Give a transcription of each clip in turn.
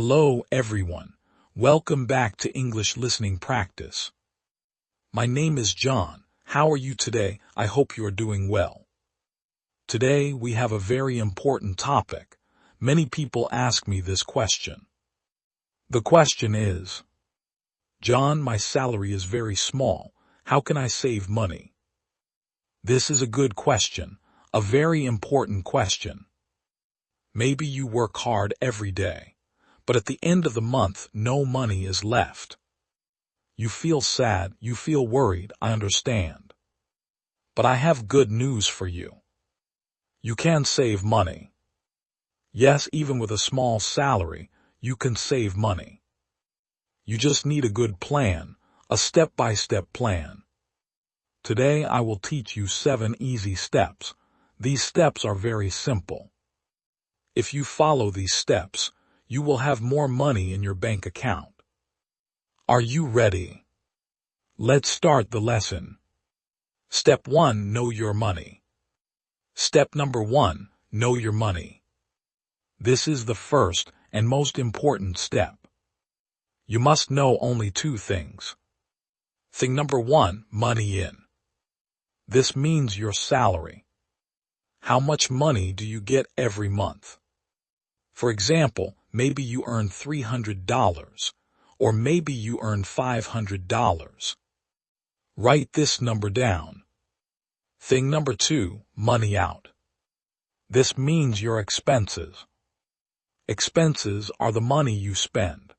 Hello, everyone. Welcome back to English Listening Practice. My name is John. How are you today? I hope you are doing well. Today, we have a very important topic. Many people ask me this question. The question is, John, my salary is very small. How can I save money? This is a good question, a very important question. Maybe you work hard every day, but at the end of the month, no money is left. You feel sad, you feel worried, I understand. But I have good news for you. You can save money. Yes, even with a small salary, you can save money. You just need a good plan, a step-by-step plan. Today I will teach you 7 easy steps. These steps are very simple. If you follow these steps, you will have more money in your bank account. Are you ready? Let's start the lesson. Step 1. Know your money. Step number 1. Know your money. This is the first and most important step. You must know only 2 things. Thing number 1, money in. This means your salary. How much money do you get every month? For example, maybe you earn $300, or maybe you earn $500. Write this number down. Thing number 2, money out. This means your expenses. Expenses are the money you spend.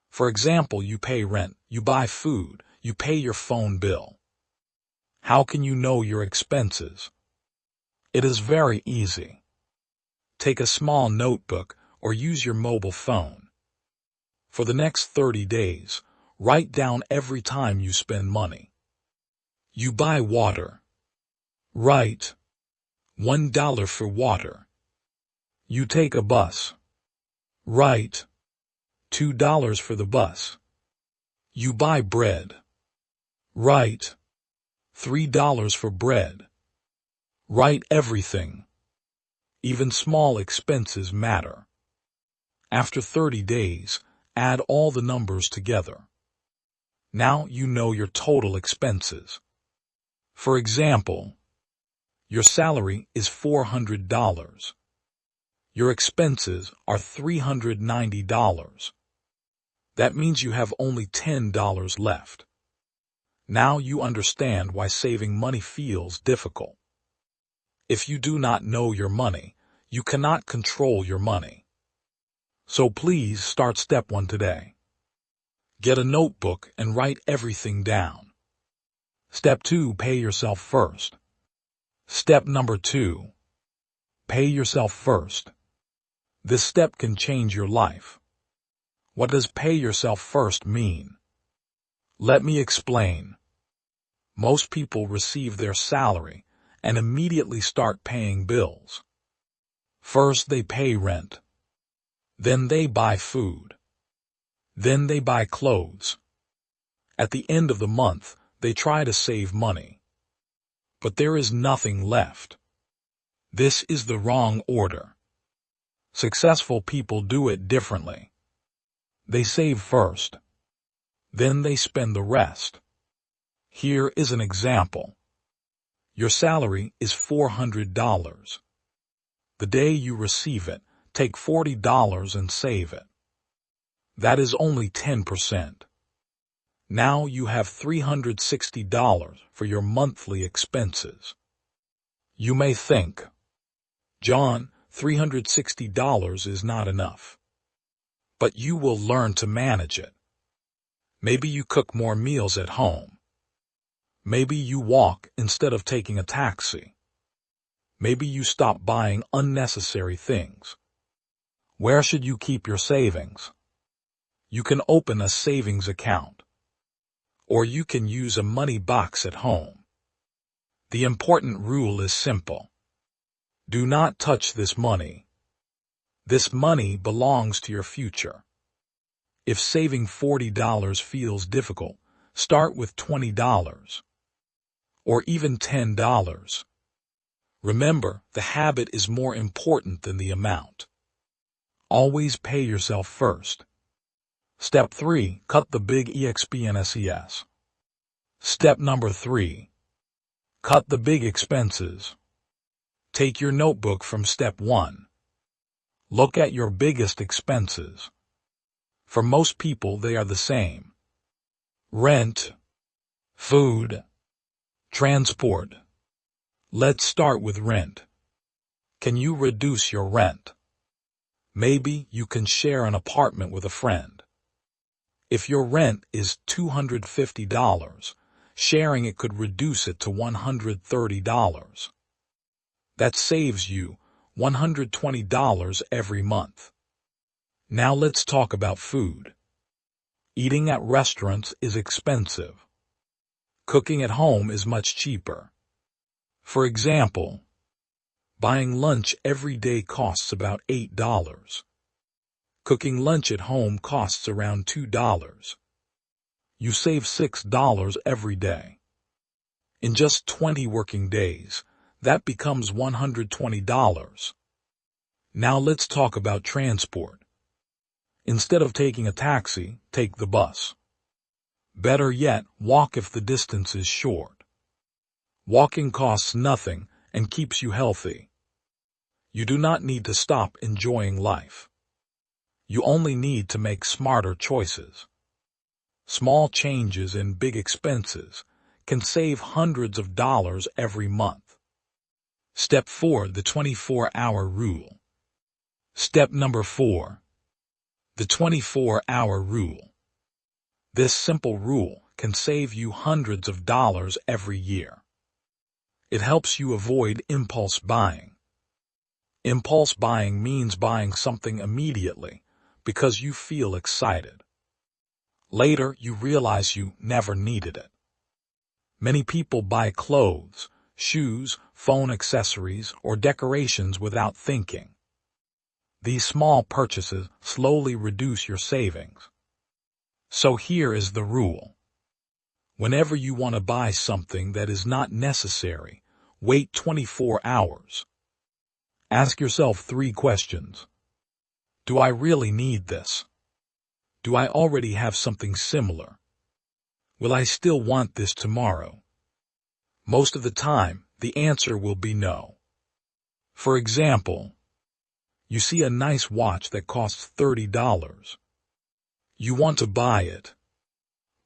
For example, you pay rent, you buy food, you pay your phone bill. How can you know your expenses? It is very easy. Take a small notebook or use your mobile phone. For the next 30 days, write down every time you spend money. You buy water. Write $1 for water. You take a bus. Write $2 for the bus. You buy bread. Write $3 for bread. Write everything. Even small expenses matter. After 30 days, add all the numbers together. Now you know your total expenses. For example, your salary is $400. Your expenses are $390. That means you have only $10 left. Now you understand why saving money feels difficult. If you do not know your money, you cannot control your money. So please start step 1 today. Get a notebook and write everything down. Step 2, pay yourself first. Step number 2, pay yourself first. This step can change your life. What does pay yourself first mean? Let me explain. Most people receive their salary and immediately start paying bills. First they pay rent. Then they buy food. Then they buy clothes. At the end of the month, they try to save money. But there is nothing left. This is the wrong order. Successful people do it differently. They save first. Then they spend the rest. Here is an example. Your salary is $400. The day you receive it, take $40 and save it. That is only 10%. Now you have $360 for your monthly expenses. You may think, John, $360 is not enough. But you will learn to manage it. Maybe you cook more meals at home. Maybe you walk instead of taking a taxi. Maybe you stop buying unnecessary things. Where should you keep your savings? You can open a savings account. Or you can use a money box at home. The important rule is simple. Do not touch this money. This money belongs to your future. If saving $40 feels difficult, start with $20. Or even $10. Remember, the habit is more important than the amount. Always pay yourself first. Step 3. Cut the big expenses. Step number 3. Cut the big expenses. Take your notebook from step 1. Look at your biggest expenses. For most people, they are the same. Rent, food, transport. Let's start with rent. Can you reduce your rent? Maybe you can share an apartment with a friend. If your rent is $250, sharing it could reduce it to $130. That saves you $120 every month. Now let's talk about food. Eating at restaurants is expensive. Cooking at home is much cheaper. For example, buying lunch every day costs about $8. Cooking lunch at home costs around $2. You save $6 every day. In just 20 working days, that becomes $120. Now let's talk about transport. Instead of taking a taxi, take the bus. Better yet, walk if the distance is short. Walking costs nothing and keeps you healthy. You do not need to stop enjoying life. You only need to make smarter choices. Small changes in big expenses can save hundreds of dollars every month. Step 4. The 24-hour rule. Step number 4. The 24-hour rule. This simple rule can save you hundreds of dollars every year. It helps you avoid impulse buying. Impulse buying means buying something immediately because you feel excited. Later, you realize you never needed it. Many people buy clothes, shoes, phone accessories, or decorations without thinking. These small purchases slowly reduce your savings. So here is the rule. Whenever you want to buy something that is not necessary, wait 24 hours. Ask yourself 3 questions. Do I really need this? Do I already have something similar? Will I still want this tomorrow? Most of the time, the answer will be no. For example, you see a nice watch that costs $30. You want to buy it,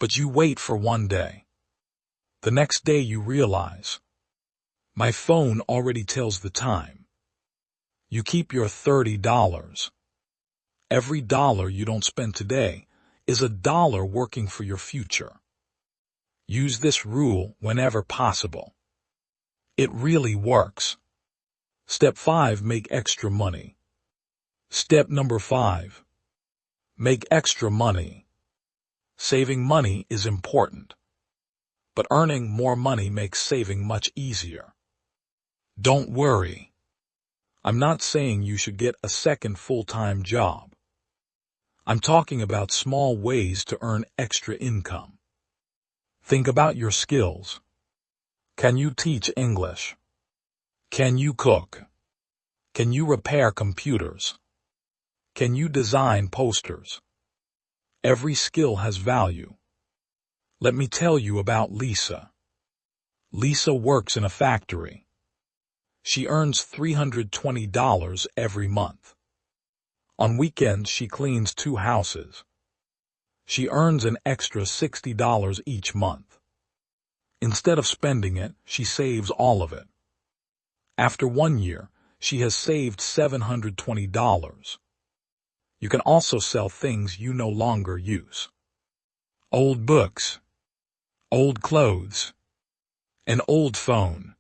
but you wait for one day. The next day you realize, my phone already tells the time. You keep your $30. Every dollar you don't spend today is a dollar working for your future. Use this rule whenever possible. It really works. Step 5. Make extra money. Step number 5. Make extra money. Saving money is important, but earning more money makes saving much easier. Don't worry. I'm not saying you should get a second full-time job. I'm talking about small ways to earn extra income. Think about your skills. Can you teach English? Can you cook? Can you repair computers? Can you design posters? Every skill has value. Let me tell you about Lisa. Lisa works in a factory. She earns $320 every month. On weekends, she cleans 2 houses. She earns an extra $60 each month. Instead of spending it, she saves all of it. After 1 year, she has saved $720. You can also sell things you no longer use. Old books, old clothes, an old phone.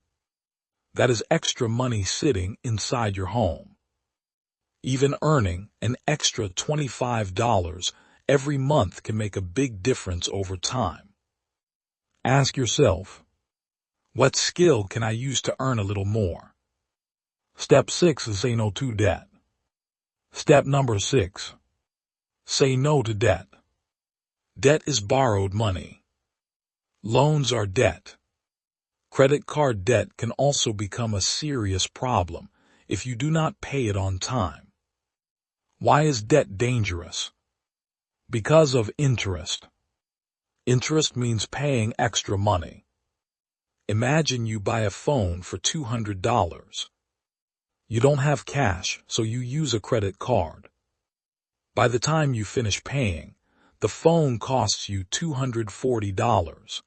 That is extra money sitting inside your home. Even earning an extra $25 every month can make a big difference over time. Ask yourself, what skill can I use to earn a little more? Step 6 is say no to debt. Step number 6. Say no to debt. Debt is borrowed money. Loans are debt. Credit card debt can also become a serious problem if you do not pay it on time. Why is debt dangerous? Because of interest. Interest means paying extra money. Imagine you buy a phone for $200. You don't have cash, so you use a credit card. By the time you finish paying, the phone costs you $240.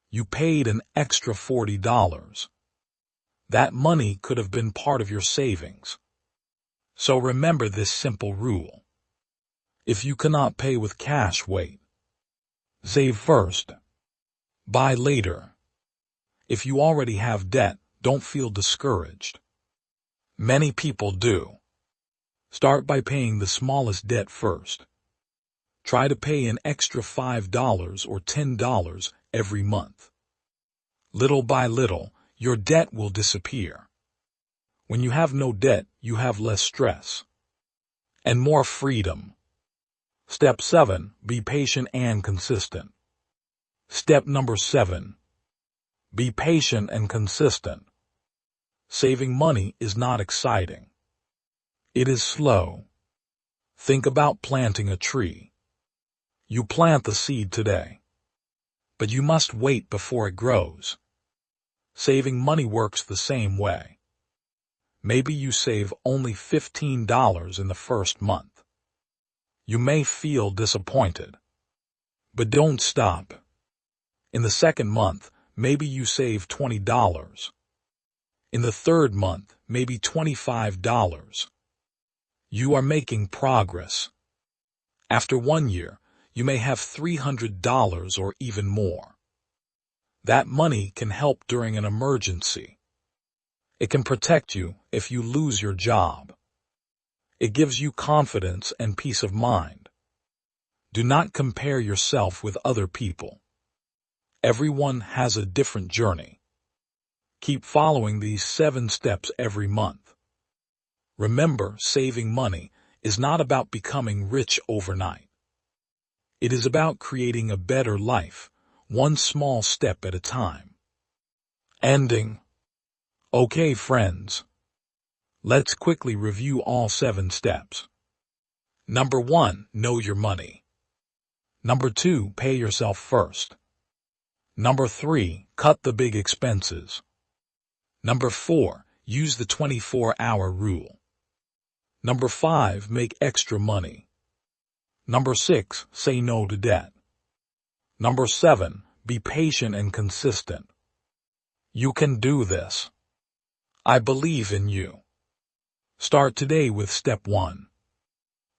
You paid an extra $40. That money could have been part of your savings. So remember this simple rule. If you cannot pay with cash, wait. Save first. Buy later. If you already have debt, don't feel discouraged. Many people do. Start by paying the smallest debt first. Try to pay an extra $5 or $10 every month. Little by little, your debt will disappear. When you have no debt, you have less stress and more freedom. Step 7. Be patient and consistent. Step number 7. Be patient and consistent. Saving money is not exciting. It is slow. Think about planting a tree. You plant the seed today, but you must wait before it grows. Saving money works the same way. Maybe you save only $15 in the first month. You may feel disappointed, but don't stop. In the second month, maybe you save $20. In the third month, maybe $25. You are making progress. After 1 year, you may have $300 or even more. That money can help during an emergency. It can protect you if you lose your job. It gives you confidence and peace of mind. Do not compare yourself with other people. Everyone has a different journey. Keep following these 7 steps every month. Remember, saving money is not about becoming rich overnight. It is about creating a better life, one small step at a time. Ending. Okay, friends. Let's quickly review all 7 steps. Number 1, know your money. Number 2, pay yourself first. Number 3, cut the big expenses. Number 4, use the 24-hour rule. Number 5, make extra money. Number 6, say no to debt. Number 7, be patient and consistent. You can do this. I believe in you. Start today with step 1.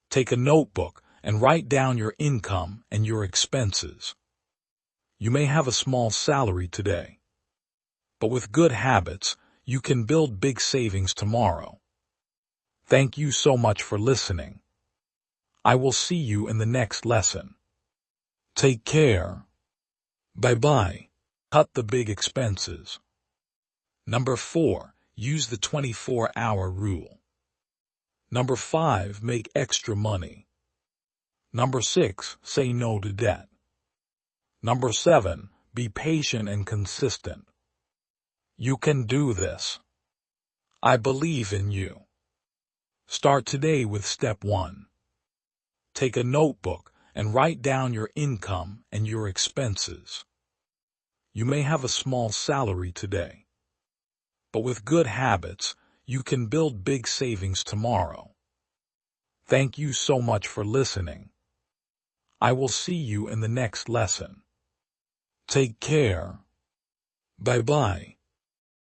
Take a notebook and write down your income and your expenses. You may have a small salary today, but with good habits, you can build big savings tomorrow. Thank you so much for listening. I will see you in the next lesson. Take care. Bye-bye. Cut the big expenses. Number 4, use the 24-hour rule. Number 5, make extra money. Number 6, say no to debt. Number 7, be patient and consistent. You can do this. I believe in you. Start today with step 1. Take a notebook and write down your income and your expenses. You may have a small salary today, but with good habits, you can build big savings tomorrow. Thank you so much for listening. I will see you in the next lesson. Take care. Bye-bye.